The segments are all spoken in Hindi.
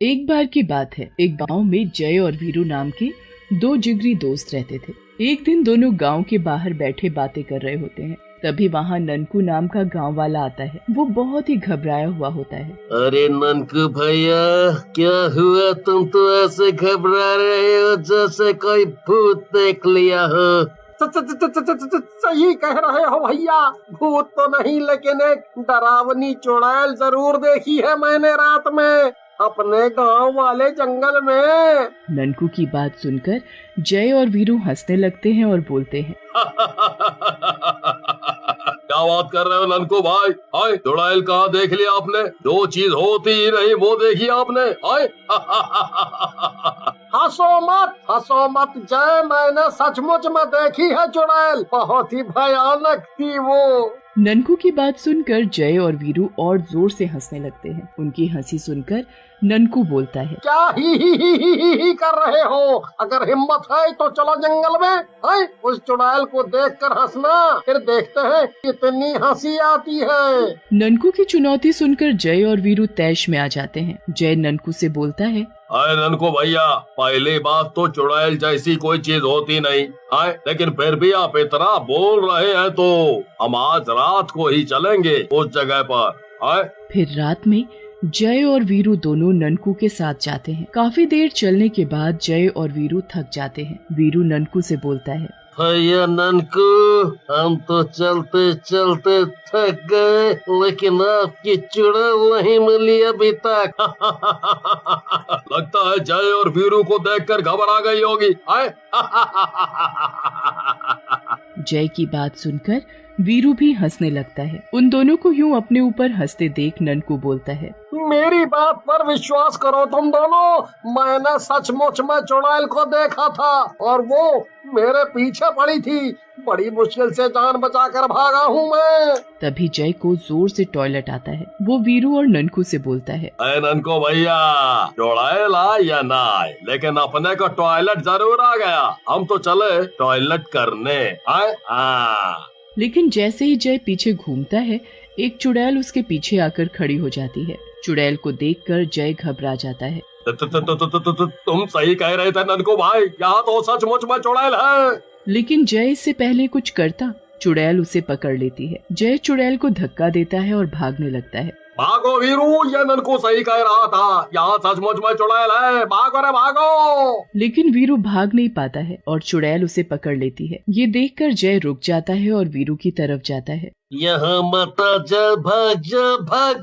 एक बार की बात है, एक गांव में जय और वीरू नाम के दो जिगरी दोस्त रहते थे। एक दिन दोनों गांव के बाहर बैठे बातें कर रहे होते हैं। तभी वहाँ ननकू नाम का गांव वाला आता है। वो बहुत ही घबराया हुआ होता है। अरे ननकू भैया, क्या हुआ? तुम तो ऐसे घबरा रहे हो जैसे कोई भूत देख लिया हो। सही कह रहे हो भैया, भूत तो नहीं लेकिन एक डरावनी चुड़ैल जरूर देखी है मैंने रात में अपने गांव वाले जंगल में। ननकू की बात सुनकर जय और वीरू हंसने लगते हैं और बोलते हैं, क्या बात कर रहे हो ननकू भाई? हाय, चुड़ैल कहाँ देख लिया आपने? जो चीज होती ही नहीं वो देखी आपने? हाय। हंसो मत जय, मैंने सचमुच में देखी है चुड़ैल, बहुत ही भयानक थी वो। ननकू की बात सुनकर जय और वीरू और जोर से हंसने लगते हैं। उनकी हंसी सुनकर ननकू बोलता है, क्या ही कर रहे हो? अगर हिम्मत है तो चलो जंगल में, है उस चुड़ैल को देखकर हंसना, फिर देखते हैं कितनी हंसी आती है। ननकू की चुनौती सुनकर जय और वीरू तैश में आ जाते हैं। जय ननकू से बोलता है, अरे ननकू भैया, पहली बात तो चुड़ैल जैसी कोई चीज होती नहीं है, लेकिन फिर भी आप इतना बोल रहे हैं तो हम आज रात को ही चलेंगे उस जगह पर है। फिर रात में जय और वीरू दोनों ननकू के साथ जाते हैं। काफी देर चलने के बाद जय और वीरू थक जाते हैं। वीरू ननकू से बोलता है, भैया ननकू, हम तो चलते चलते थक गए, लेकिन आपकी चुड़ैल नहीं मिली अभी तक। लगता है जय और वीरू को देखकर घबरा गई होगी। जय की बात सुनकर वीरू भी हंसने लगता है। उन दोनों को यूं अपने ऊपर हंसते देख ननकू बोलता है, मेरी बात पर विश्वास करो तुम दोनों, मैंने सचमुच में चुड़ैल को देखा था और वो मेरे पीछे पड़ी थी। बड़ी मुश्किल से जान बचाकर भागा हूँ मैं। तभी जय को जोर से टॉयलेट आता है। वो वीरू और ननकू से बोलता है, अरे ननकू भैया, चुड़ैल आए या ना आए, लेकिन अपने को टॉयलेट जरूर आ गया। हम तो चले टॉयलेट करने। लेकिन जैसे ही जय पीछे घूमता है, एक चुड़ैल उसके पीछे आकर खड़ी हो जाती है। चुड़ैल को देखकर जय घबरा जाता है। तुम सही कह रहे थे ननकू भाई, यहाँ तो सचमुच में चुड़ैल है। लेकिन जय इससे पहले कुछ करता, चुड़ैल उसे पकड़ लेती है। जय चुड़ैल को धक्का देता है और भागने लगता है। भागो वीरू, ये ननकू सही कह रहा था, यहाँ सचमुच में चुड़ैल है, भागो रे भागो। लेकिन वीरू भाग नहीं पाता है और चुड़ैल उसे पकड़ लेती है। ये देखकर जय रुक जाता है और वीरू की तरफ जाता है। यहाँ मत जा, भाग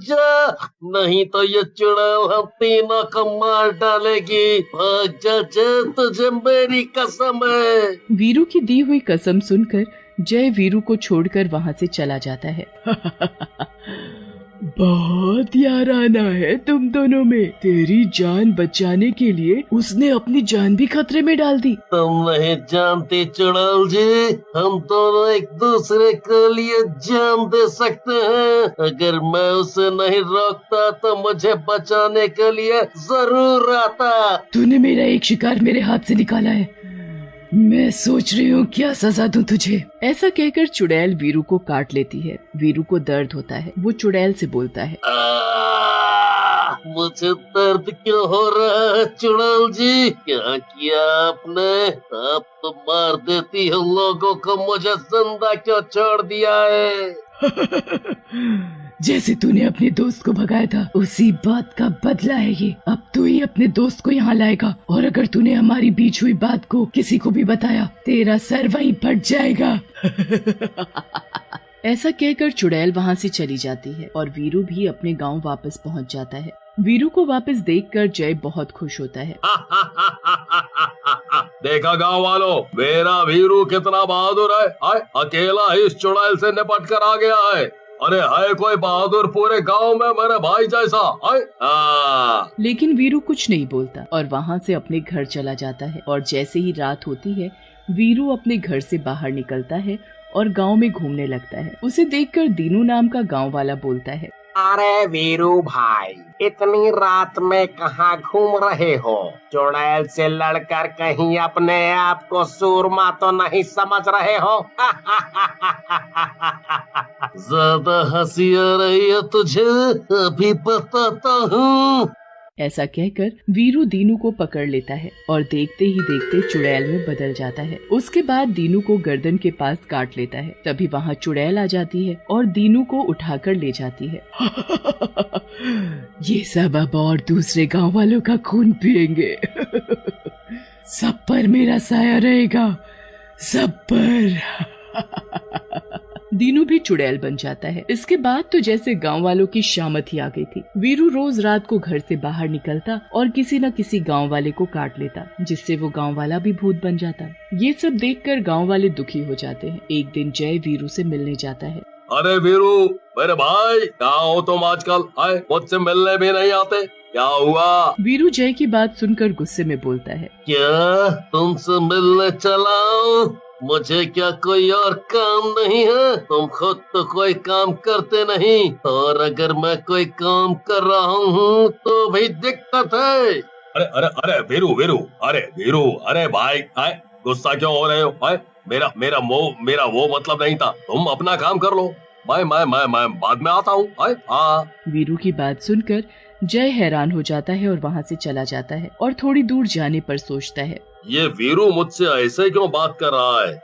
जा, नहीं तो ये चुड़ैल हम तीनों को मार डालेगी। भाग जा, तुझे मेरी कसम है। वीरू की दी हुई कसम सुनकर जय वीरू को छोड़कर वहाँ से चला जाता है। बहुत याराना है तुम दोनों में। तेरी जान बचाने के लिए उसने अपनी जान भी खतरे में डाल दी। तुम नहीं जानती चुड़ैल जी, हम दोनों एक दूसरे के लिए जान दे सकते हैं। अगर मैं उसे नहीं रोकता तो मुझे बचाने के लिए जरूर आता। तूने मेरा एक शिकार मेरे हाथ से निकाला है, मैं सोच रही हूँ क्या सजा दूं तुझे। ऐसा कहकर चुड़ैल वीरू को काट लेती है। वीरू को दर्द होता है। वो चुड़ैल से बोलता है, मुझे दर्द क्यों हो रहा है चुड़ैल जी? क्या किया आपने? आप तो मार देती हो लोगों को, मुझे जिंदा क्यों छोड़ दिया है? जैसे तूने अपने दोस्त को भगाया था, उसी बात का बदला है ये। अब तू ही अपने दोस्त को यहाँ लाएगा, और अगर तूने हमारी बीच हुई बात को किसी को भी बताया, तेरा सर वहीं फट जाएगा। ऐसा कहकर चुड़ैल वहाँ से चली जाती है और वीरू भी अपने गांव वापस पहुँच जाता है। वीरू को वापस देखकर जय बहुत खुश होता है। देखा गांव वालों, मेरा वीरू कितना बहादुर है, अकेला ही इस चुड़ैल से निपट कर आ गया है। अरे है कोई बहादुर पूरे गांव में मेरे भाई जैसा है? लेकिन वीरू कुछ नहीं बोलता और वहाँ से अपने घर चला जाता है। और जैसे ही रात होती है, वीरू अपने घर से बाहर निकलता है और गांव में घूमने लगता है। उसे देखकर दीनू नाम का गांव वाला बोलता है, अरे वीरू भाई, इतनी रात में कहाँ घूम रहे हो? चुड़ैल से लड़कर कहीं अपने आप को सूरमा तो नहीं समझ रहे हो? ज्यादा हंसी आ रही है तुझे? अभी बताता हूँ। ऐसा कहकर वीरू दीनू को पकड़ लेता है और देखते ही देखते चुड़ैल में बदल जाता है। उसके बाद दीनू को गर्दन के पास काट लेता है। तभी वहाँ चुड़ैल आ जाती है और दीनू को उठाकर ले जाती है। ये सब अब और दूसरे गांव वालों का खून पिएंगे। सब पर मेरा साया रहेगा, सब पर। दीनू भी चुड़ैल बन जाता है। इसके बाद तो जैसे गांव वालों की शामत ही आ गई थी। वीरू रोज रात को घर से बाहर निकलता और किसी न किसी गांव वाले को काट लेता, जिससे वो गांव वाला भी भूत बन जाता। ये सब देखकर गांव वाले दुखी हो जाते हैं। एक दिन जय वीरू से मिलने जाता है। अरे वीरू मेरे भाई, कहाँ हो तुम आजकल? आए मुझसे मिलने भी नहीं आते, क्या हुआ? वीरू जय की बात सुनकर गुस्से में बोलता है, क्या तुमसे मिलने चलाओ? मुझे क्या कोई और काम नहीं है? तुम खुद तो कोई काम करते नहीं, और अगर मैं कोई काम कर रहा हूँ तो भी दिक्कत है। अरे अरे अरे वीरू वीरू, अरे वीरू, अरे भाई, आए गुस्सा क्यों हो रहे हो? आए मेरा वो मतलब नहीं था। तुम अपना काम कर लो, मैं बाद में आता हूँ। हाँ। वीरू की बात सुनकर जय हैरान हो जाता है और वहाँ से चला जाता है और थोड़ी दूर जाने पर सोचता है, ये वीरू मुझसे ऐसे क्यों बात कर रहा है?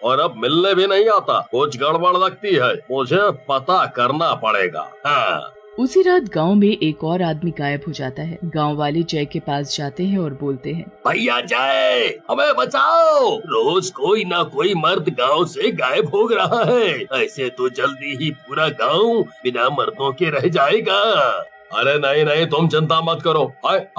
और अब मिलने भी नहीं आता, कुछ गड़बड़ लगती है, मुझे पता करना पड़ेगा। हाँ। उसी रात गांव में एक और आदमी गायब हो जाता है। गांव वाले जय के पास जाते हैं और बोलते हैं, भैया जय, हमें बचाओ, रोज कोई ना कोई मर्द गांव से गायब हो रहा है। ऐसे तो जल्दी ही पूरा गांव बिना मर्दों के रह जाएगा। अरे नहीं, तुम चिंता मत करो,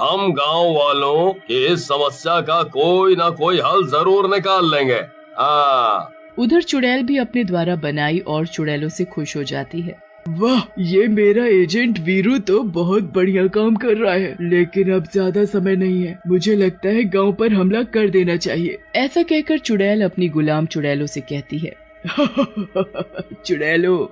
हम गांव वालों की इस समस्या का कोई ना कोई हल जरूर निकाल लेंगे। हाँ। उधर चुड़ैल भी अपने द्वारा बनाई और चुड़ैलों से खुश हो जाती है। वाह, ये मेरा एजेंट वीरू तो बहुत बढ़िया काम कर रहा है, लेकिन अब ज्यादा समय नहीं है। मुझे लगता है गांव पर हमला कर देना चाहिए। ऐसा कहकर चुड़ैल अपनी गुलाम चुड़ैलों से कहती है, चुड़ैलों,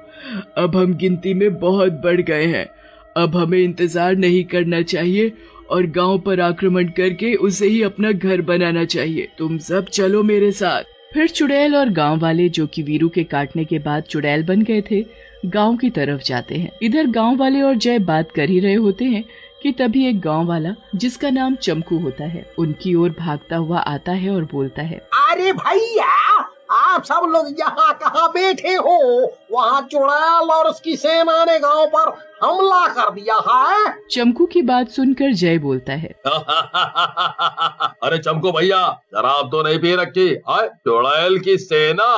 अब हम गिनती में बहुत बढ़ गए हैं। अब हमें इंतजार नहीं करना चाहिए और गांव पर आक्रमण करके उसे ही अपना घर बनाना चाहिए। तुम सब चलो मेरे साथ। फिर चुड़ैल और गांव वाले, जो कि वीरू के काटने के बाद चुड़ैल बन गए थे, गांव की तरफ जाते हैं। इधर गांव वाले और जय बात कर ही रहे होते हैं कि तभी एक गांव वाला, जिसका नाम चमकू होता है, उनकी ओर भागता हुआ आता है और बोलता है, अरे भैया, आप सब लोग यहाँ कहाँ बैठे हो? वहाँ चुड़ैल और उसकी सेना ने गांव पर हमला कर दिया है। चमकू की बात सुनकर जय बोलता है, अरे चमकू भैया, शराब तो नहीं पी रखी? चुड़ैल की सेना?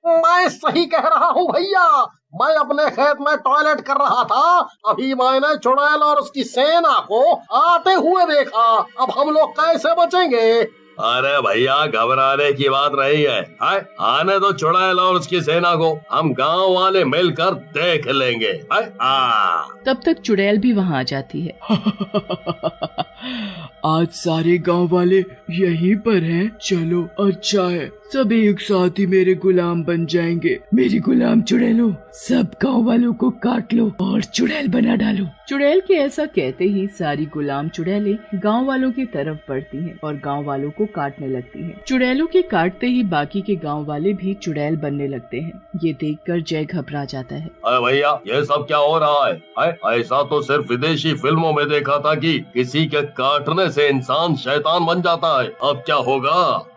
मैं सही कह रहा हूँ भैया, मैं अपने खेत में टॉयलेट कर रहा था, अभी मैंने चुड़ैल और उसकी सेना को आते हुए देखा। अब हम लोग कैसे बचेंगे? अरे भैया, घबराने की बात नहीं है, आने दो चुड़ैल और उसकी सेना को, हम गांव वाले मिलकर देख लेंगे। तब तक चुड़ैल भी वहाँ आ जाती है। आज सारे गांव वाले यहीं पर हैं। चलो, अच्छा है, सभी एक साथ ही मेरे गुलाम बन जाएंगे। मेरी गुलाम चुड़ैलों, सब गांव वालों को काट लो और चुड़ैल बना डालो। चुड़ैल के ऐसा कहते ही सारी गुलाम चुड़ैलें गांव वालों की तरफ बढ़ती हैं और गांव वालों को काटने लगती हैं। चुड़ैलों के काटते ही बाकी के गांव वाले भी चुड़ैल बनने लगते हैं। ये देखकर जय घबरा जाता है। अरे भैया, ये सब क्या हो रहा है? ऐसा तो सिर्फ विदेशी फिल्मों में देखा था कि किसी के काटने से इंसान शैतान बन जाता है। अब क्या होगा?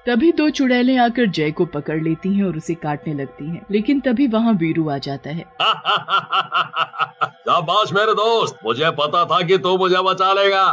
तभी दो चुड़ैलें आकर जय को पकड़ लेती हैं और उसे काटने लगती हैं। लेकिन तभी वहाँ वीरू आ जाता है। शाबाश मेरे दोस्त, मुझे पता था कि तू मुझे बचा लेगा।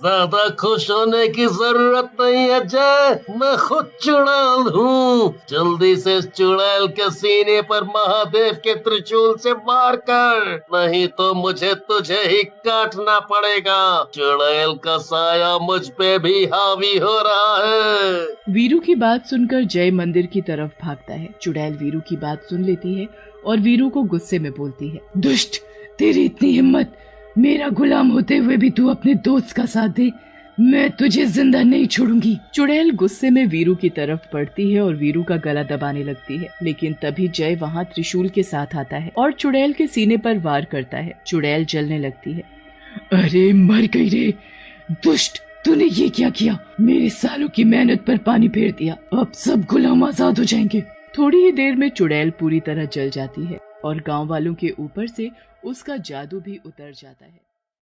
ज्यादा खुश होने की जरूरत नहीं है जय, मैं खुद चुड़ैल हूँ। जल्दी से इस चुड़ैल के सीने पर महादेव के त्रिशूल से मार कर, नहीं तो मुझे तुझे ही काटना पड़ेगा। चुड़ैल का साया मुझ पे भी हावी हो रहा है। वीरू की बात सुनकर जय मंदिर की तरफ भागता है। चुड़ैल वीरू की बात सुन लेती है और वीरू को गुस्से में बोलती है, दुष्ट, तेरी इतनी हिम्मत, मेरा गुलाम होते हुए भी तू अपने दोस्त का साथ दे, मैं तुझे जिंदा नहीं छोड़ूंगी। चुड़ैल गुस्से में वीरू की तरफ बढ़ती है और वीरू का गला दबाने लगती है। लेकिन तभी जय वहाँ त्रिशूल के साथ आता है और चुड़ैल के सीने पर वार करता है। चुड़ैल जलने लगती है। अरे मर गई रे दुष्ट, तूने ये क्या किया? मेरे सालों की मेहनत पर पानी फेर दिया। अब सब गुलाम आजाद हो जाएंगे। थोड़ी ही देर में चुड़ैल पूरी तरह जल जाती है। और गांव वालों के ऊपर से उसका जादू भी उतर जाता है।